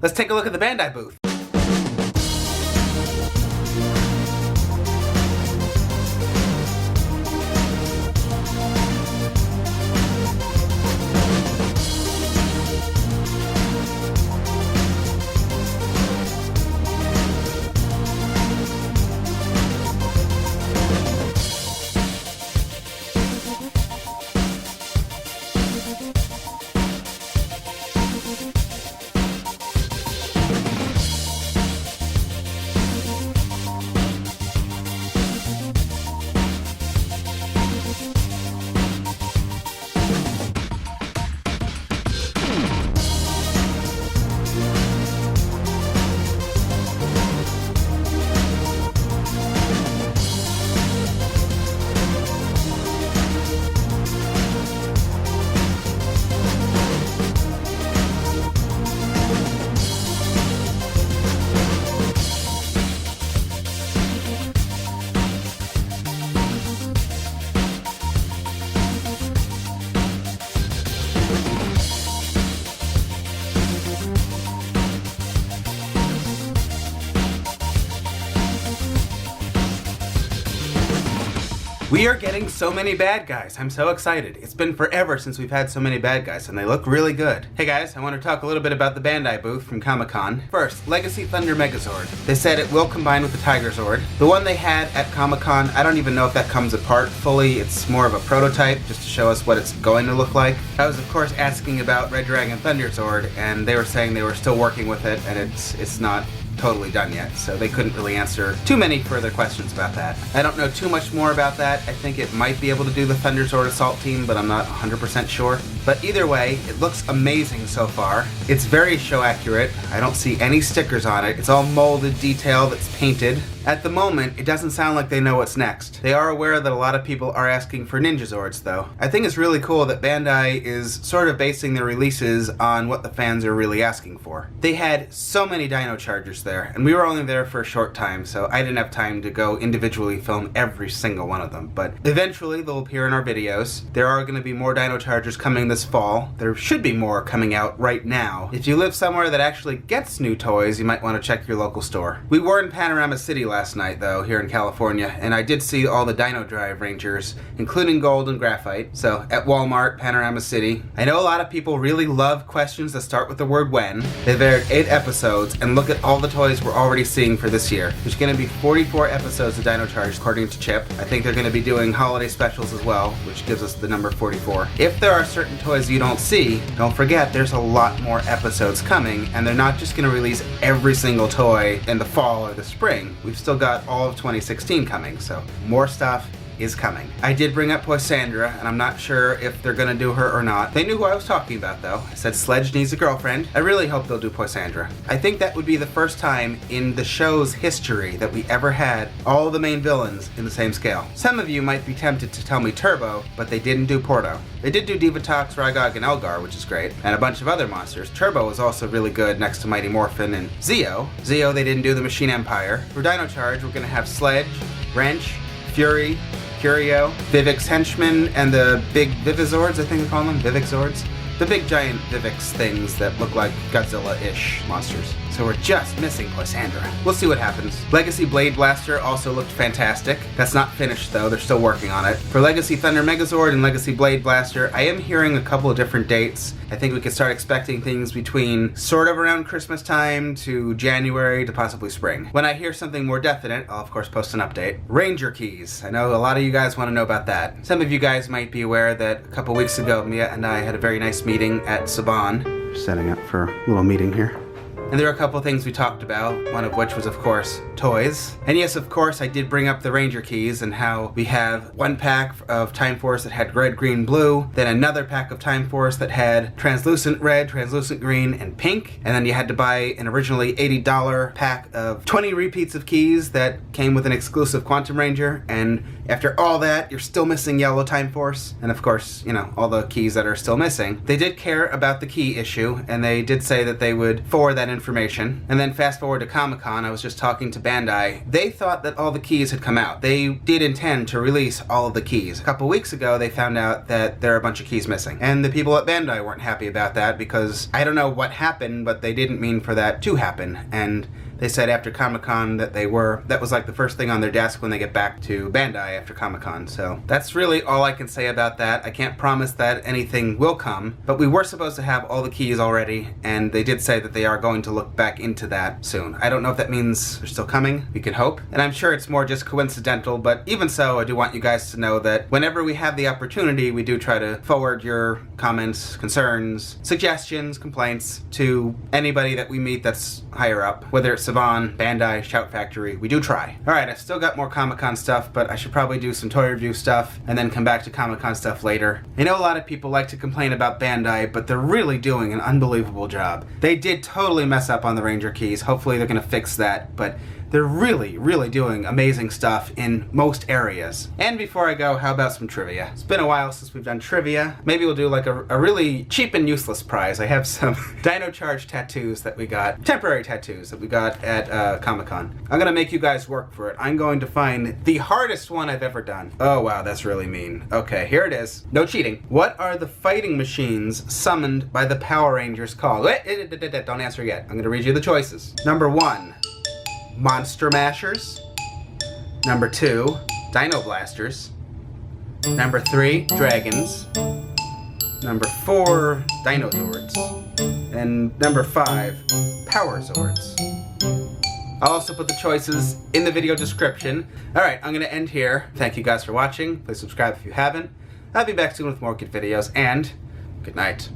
let's take a look at the Bandai booth. We are getting so many bad guys. I'm so excited. It's been forever since we've had so many bad guys, and they look really good. Hey guys, I want to talk a little bit about the Bandai booth from Comic-Con. First, Legacy Thunder Megazord. They said it will combine with the Tiger Zord. The one they had at Comic-Con, I don't even know if that comes apart fully. It's more of a prototype, just to show us what it's going to look like. I was of course asking about Red Dragon Thunder Zord, and they were saying they were still working with it, and it's not totally done yet, so they couldn't really answer too many further questions about that. I don't know too much more about that. I think it might be able to do the Thunder Zord Assault Team, but I'm not 100% sure. But either way, it looks amazing so far. It's very show accurate. I don't see any stickers on it. It's all molded detail that's painted. At the moment, it doesn't sound like they know what's next. They are aware that a lot of people are asking for Ninja Zords, though. I think it's really cool that Bandai is sort of basing their releases on what the fans are really asking for. They had so many Dino Chargers there, and we were only there for a short time, so I didn't have time to go individually film every single one of them. But eventually, they'll appear in our videos. There are going to be more Dino Chargers coming this fall. There should be more coming out right now. If you live somewhere that actually gets new toys, you might want to check your local store. We were in Panorama City last night, though, here in California, and I did see all the Dino Drive Rangers, including Gold and Graphite. So, at Walmart, Panorama City. I know a lot of people really love questions that start with the word when. They've aired 8 episodes, and look at all the toys we're already seeing for this year. There's going to be 44 episodes of Dino Charge, according to Chip. I think they're going to be doing holiday specials as well, which gives us the number 44. If there are certain toys you don't see, don't forget there's a lot more episodes coming, and they're not just going to release every single toy in the fall or the spring. We've still got all of 2016 coming, so more stuff is coming. I did bring up Poisandra, and I'm not sure if they're gonna do her or not. They knew who I was talking about, though. I said Sledge needs a girlfriend. I really hope they'll do Poisandra. I think that would be the first time in the show's history that we ever had all the main villains in the same scale. Some of you might be tempted to tell me Turbo, but they didn't do Porto. They did do Divatox, Rygog, and Elgar, which is great, and a bunch of other monsters. Turbo was also really good next to Mighty Morphin and Zeo. Zeo, they didn't do the Machine Empire. For Dino Charge, we're gonna have Sledge, Wrench, Fury, Curio, Vivix Henchmen, and the big Vivizords, I think they call them, Vivixords. The big giant Vivix things that look like Godzilla-ish monsters. So we're just missing Poisandra. We'll see what happens. Legacy Blade Blaster also looked fantastic. That's not finished though, they're still working on it. For Legacy Thunder Megazord and Legacy Blade Blaster, I am hearing a couple of different dates. I think we could start expecting things between sort of around Christmas time to January to possibly spring. When I hear something more definite, I'll of course post an update. Ranger Keys. I know a lot of you guys want to know about that. Some of you guys might be aware that a couple weeks ago, Mia and I had a very nice meeting at Saban. Setting up for a little meeting here. And there are a couple of things we talked about, one of which was, of course, toys. And yes, of course, I did bring up the Ranger Keys and how we have one pack of Time Force that had red, green, blue, then another pack of Time Force that had translucent red, translucent green, and pink. And then you had to buy an originally $80 pack of 20 repeats of keys that came with an exclusive Quantum Ranger. And after all that, you're still missing yellow Time Force. And of course, you know, all the keys that are still missing. They did care about the key issue, and they did say that they would forward that information. And then fast forward to Comic-Con, I was just talking to Bandai, they thought that all the keys had come out. They did intend to release all of the keys. A couple weeks ago, they found out that there are a bunch of keys missing. And the people at Bandai weren't happy about that because I don't know what happened, but they didn't mean for that to happen. And they said after Comic-Con that that was like the first thing on their desk when they get back to Bandai after Comic-Con. So that's really all I can say about that. I can't promise that anything will come, but we were supposed to have all the keys already, and they did say that they are going to look back into that soon. I don't know if that means they're still coming. We can hope. And I'm sure it's more just coincidental, but even so, I do want you guys to know that whenever we have the opportunity, we do try to forward your comments, concerns, suggestions, complaints to anybody that we meet that's higher up, whether it's Saban, Bandai, Shout Factory. We do try. Alright, I've still got more Comic-Con stuff, but I should probably do some toy review stuff and then come back to Comic-Con stuff later. I know a lot of people like to complain about Bandai, but they're really doing an unbelievable job. They did totally mess up on the Ranger keys. Hopefully they're going to fix that, but they're really, really doing amazing stuff in most areas. And before I go, how about some trivia? It's been a while since we've done trivia. Maybe we'll do like a really cheap and useless prize. I have some Dino Charge tattoos that we got, temporary tattoos that we got at Comic-Con. I'm gonna make you guys work for it. I'm going to find the hardest one I've ever done. Oh wow, that's really mean. Okay, here it is. No cheating. What are the fighting machines summoned by the Power Rangers called? Wait, don't answer yet. I'm gonna read you the choices. Number 1. Monster Mashers. Number 2, Dino Blasters. Number 3, Dragons. Number 4, Dinozords. And number 5, Power Zords. I'll also put the choices in the video description. Alright, I'm gonna end here. Thank you guys for watching. Please subscribe if you haven't. I'll be back soon with more good videos, and good night.